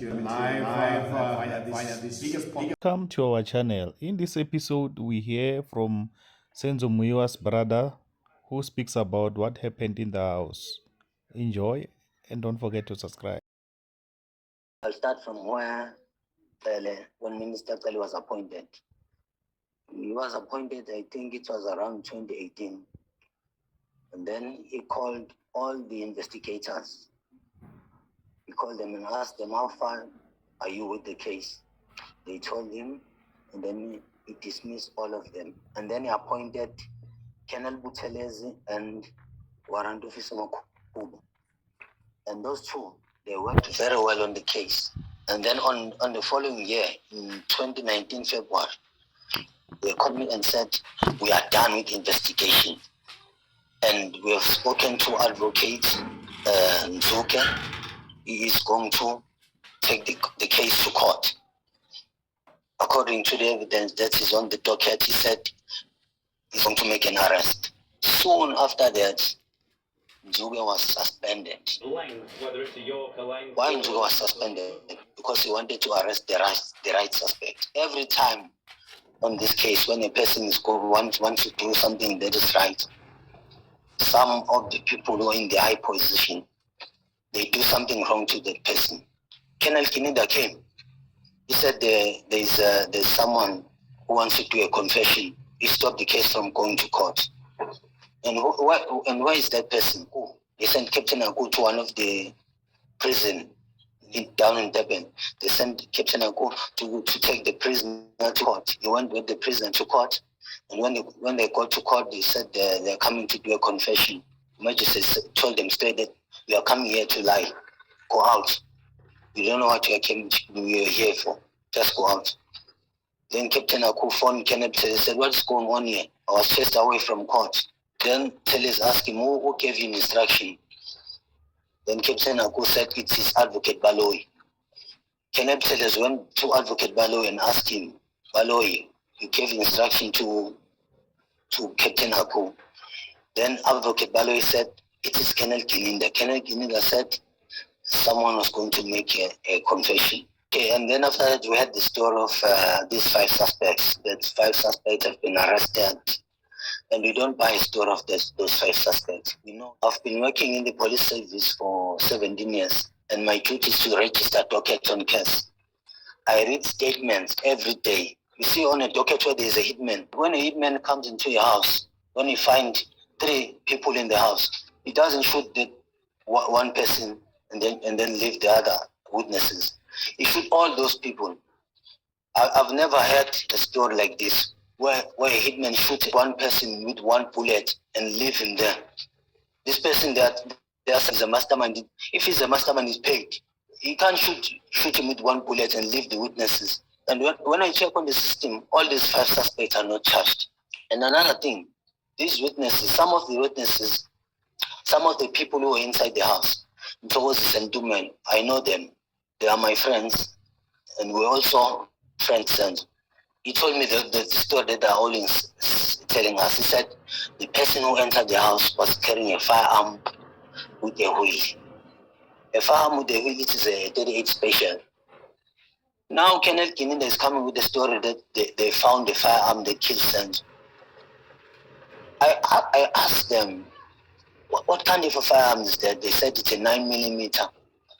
Welcome to our channel. In this episode, we hear from MEYIWA's brother who speaks about what happened in the house. Enjoy and don't forget to subscribe. I'll start from where Cele, when Minister Cele was appointed. He was appointed, I think it was around 2018. And then he called all the investigators. He called them and asked them, how far are you with the case? They told him, and then he dismissed all of them. And then he appointed Colonel Buthelezi and Warrant Officer Makubu. And those two, they worked very well on the case. And then on the following year, in 2019 February, they called me and said, we are done with investigation. And we have spoken to Advocate Mthoko. He is going to take the case to court. According to the evidence that is on the docket, he said he's going to make an arrest. Soon after that, Mthoko was suspended. Why Mthoko was suspended? Because he wanted to arrest the right suspect. Every time on this case, when a person is wants to do something that is right, some of the people who are in the high position, they do something wrong to that person. Colonel Kininda came. He said there's someone who wants to do a confession. He stopped the case from going to court. And where is that person? They sent Captain Aku to one of the prison down in Durban. They sent Captain Aku to take the prisoner to court. He went with the prisoner to court. And when they got to court, they said they're coming to do a confession. The magistrate told them straight that we are coming here to lie. Go out. You don't know what you are here for. Just go out. Then Captain Aku phoned Kenneth and said, what's going on here? I was chased away from court. Then Teles asked him, who gave him instruction? Then Captain Aku said, it's his advocate Baloyi. Kenneth Teles went to Advocate Baloyi and asked him, Baloyi, you gave instruction to Captain Aku. Then Advocate Baloyi said, it is Colonel Kininda. Colonel Kininda said someone was going to make a confession. Okay, and then after that, we had the story of these 5 suspects. That 5 suspects have been arrested. And we don't buy a story of those 5 suspects. You know, I've been working in the police service for 17 years, and my duty is to register docket on case. I read statements every day. You see, on a docket where there's a hitman, when a hitman comes into your house, when you find 3 people in the house, he doesn't shoot the one person and then leave the other witnesses. He shoot all those people. I've never heard a story like this, where a hitman shoots one person with 1 bullet and leave him there. This person is a mastermind. If he's a mastermind, he's paid. He can't shoot him with 1 bullet and leave the witnesses. And when I check on the system, all these 5 suspects are not charged. And another thing, these witnesses, some of the people who are inside the house, Mthoko and Tumelo, I know them. They are my friends, and we're also friends. And he told me the story that they're all telling us. He said the person who entered the house was carrying a firearm with a wheel. A firearm with a wheel, it is a 38 special. Now Colonel Kininda is coming with the story that they found the firearm that killed Sanj. I asked them, what kind of a firearm is that? They said it's a 9mm.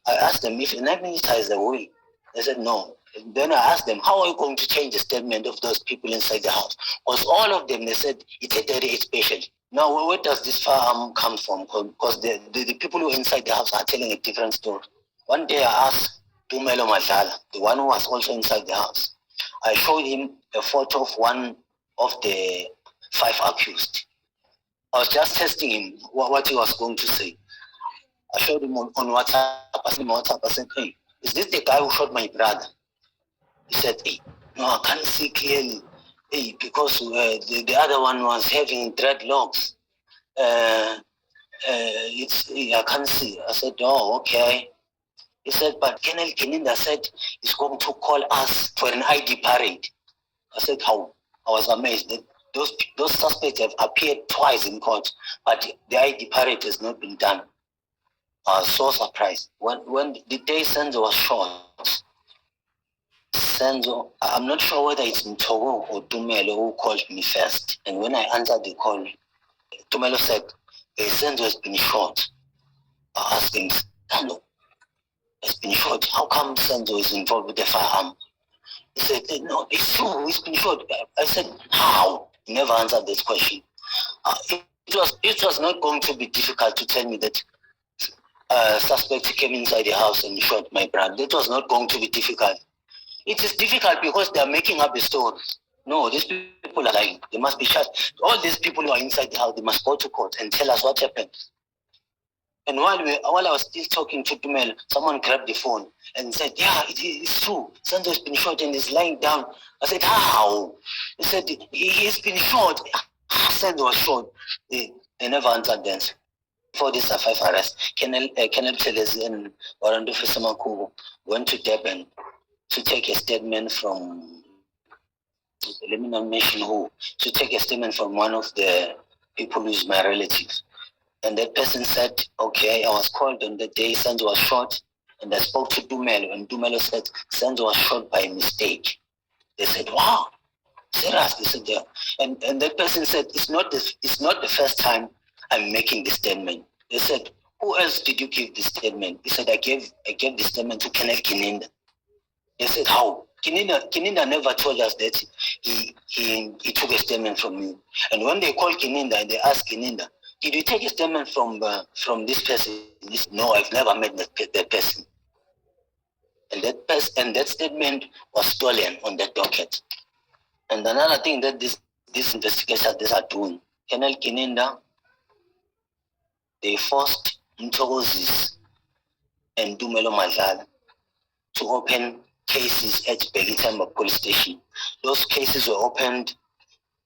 I asked them if a 9mm is the wheel. They said no. Then I asked them, how are you going to change the statement of those people inside the house? Because all of them, they said it's a 38 special. Now, where does this firearm come from? Because the people who are inside the house are telling a different story. One day I asked tumelo-Mthoko, the one who was also inside the house. I showed him a photo of one of the 5 accused. I was just testing him, what he was going to say. I showed him on WhatsApp. I said, hey, is this the guy who shot my brother? He said, hey, no, I can't see clearly. Hey, because the other one was having dreadlocks. I can't see. I said, oh, okay. He said, but Colonel Kininda said he's going to call us for an ID parade. I said, how? I was amazed that those suspects have appeared twice in court, but the ID parade has not been done. I was so surprised. When the day Sanjay was shot, Senzo, I'm not sure whether it's Mthoko or Tumelo who called me first. And when I answered the call, Tumelo said, hey, Senzo has been shot. I asked him, Senzo has been shot. How come Senzo is involved with the firearm? He said, no, it's true, he's been shot. I said, how? He never answered this question. It was not going to be difficult to tell me that suspect came inside the house and shot my brother. It was not going to be difficult. It is difficult because they are making up a story. No, these people are lying. They must be shot. All these people who are inside the house, they must go to court and tell us what happened. And while I was still talking to Tumel, someone grabbed the phone and said, yeah, it's true. Senzo has been shot and is lying down. I said, how? He said, he's been shot. Senzo was shot. They never answered that. For this 5 arrest, Colonel Cele and Warrant Officer Makubo went to Durban to take a statement from, let me not mention who, to take a statement from one of the people who's my relative. And that person said, okay, I was called on the day Senzo was shot, and I spoke to Tumelo, and Tumelo said Senzo was shot by mistake. They said, wow, serious? They said, yeah. And that person said, it's not the first time I'm making this statement. They said, who else did you give this statement? He said, I gave the statement to Colonel Kininda. They said, how? Kininda never told us that he took a statement from you. And when they called Kininda and they asked Kininda, did you take a statement from this person? He said, no, I've never met that person. And that statement was stolen on that docket. And another thing that these investigators are doing, Colonel Kininda, they forced Mthoko and tumelo-Mthoko to open cases at Begitemba police station. Those cases were opened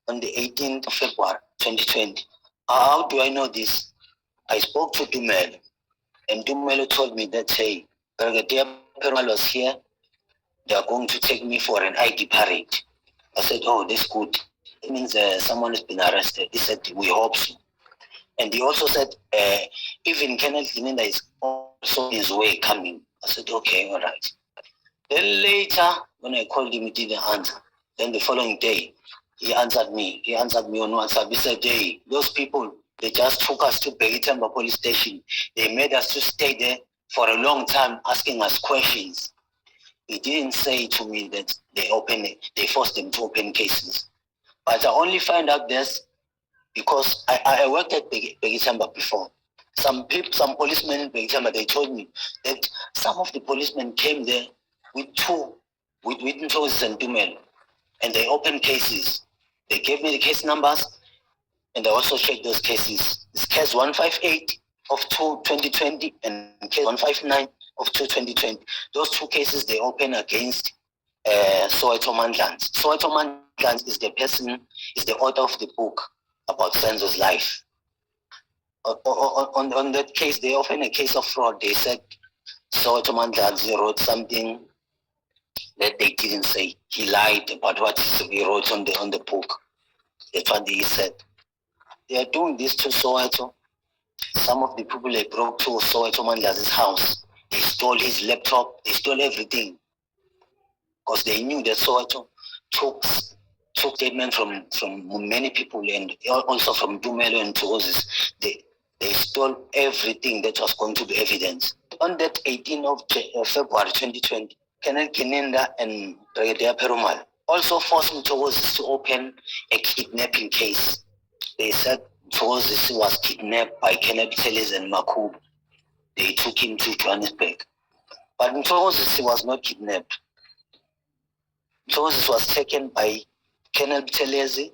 on the 18th of February 2020. How do I know this? I spoke to Tumelo, and Tumelo told me that, hey, Brigadier Perumal was here. They are going to take me for an ID parade. I said, oh, that's good. It means someone has been arrested. He said, we hope so. And he also said, even Colonel Kininda is also on his way coming. I said, okay, all right. Then later, when I called him, he didn't answer. Then the following day, he answered me. He answered me on WhatsApp. He said, hey, those people, they just took us to Begitemba police station. They made us to stay there for a long time asking us questions. He didn't say to me that they forced them to open cases. But I only find out this because I worked at Begitemba before. Some policemen in Begitemba, they told me that some of the policemen came there with Mthoko and Tumelo, and they opened cases. They gave me the case numbers, and I also checked those cases. It's case 158 of 2020 and case 159 of 2020. Those two cases they opened against Soweto Mandlans. Soweto Mandlans is the author of the book about Senzo's life. On that case, they opened a case of fraud. They said Soweto Mandlans wrote something that they didn't say. He lied about what he wrote on the book. That's what he said. They are doing this to Soweto. Some of the people they broke to Soweto Mandlans' house. They stole his laptop. They stole everything because they knew that Soweto took statement from many people and also from Tumelo and Mthoko. They stole everything that was going to be evidence. On that 18th of February 2020, Colonel Kininda and Brigadier Perumal also forced Mthoko to open a kidnapping case. They said Mthoko was kidnapped by Colonel Cele and Makubo. They took him to Johannesburg. But Mthoko was not kidnapped. Mthoko was taken by Colonel Cele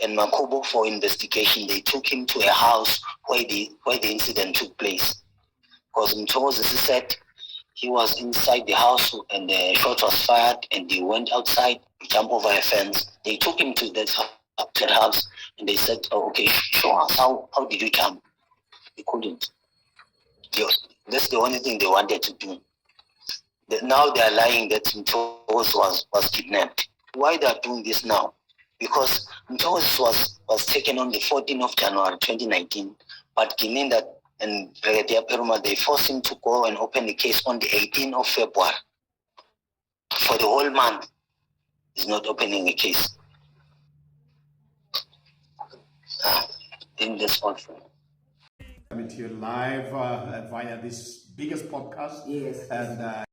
and Makubo for investigation. They took him to a house where the incident took place. Because Mthoko said he was inside the house and the shot was fired and he went outside to jump over a fence. They took him to that house and they said, oh, okay, show us. How did you jump? He couldn't. That's the only thing they wanted to do. Now they are lying that Mthoko was kidnapped. Why they are doing this now? Because Mthoko was taken on the 14th of January 2019, but Kininda and Brigadier Perumal, they forced him to go and open the case on the 18th of February for the whole month. is not opening a case. In this function. Coming to you live via this biggest podcast. Yes. And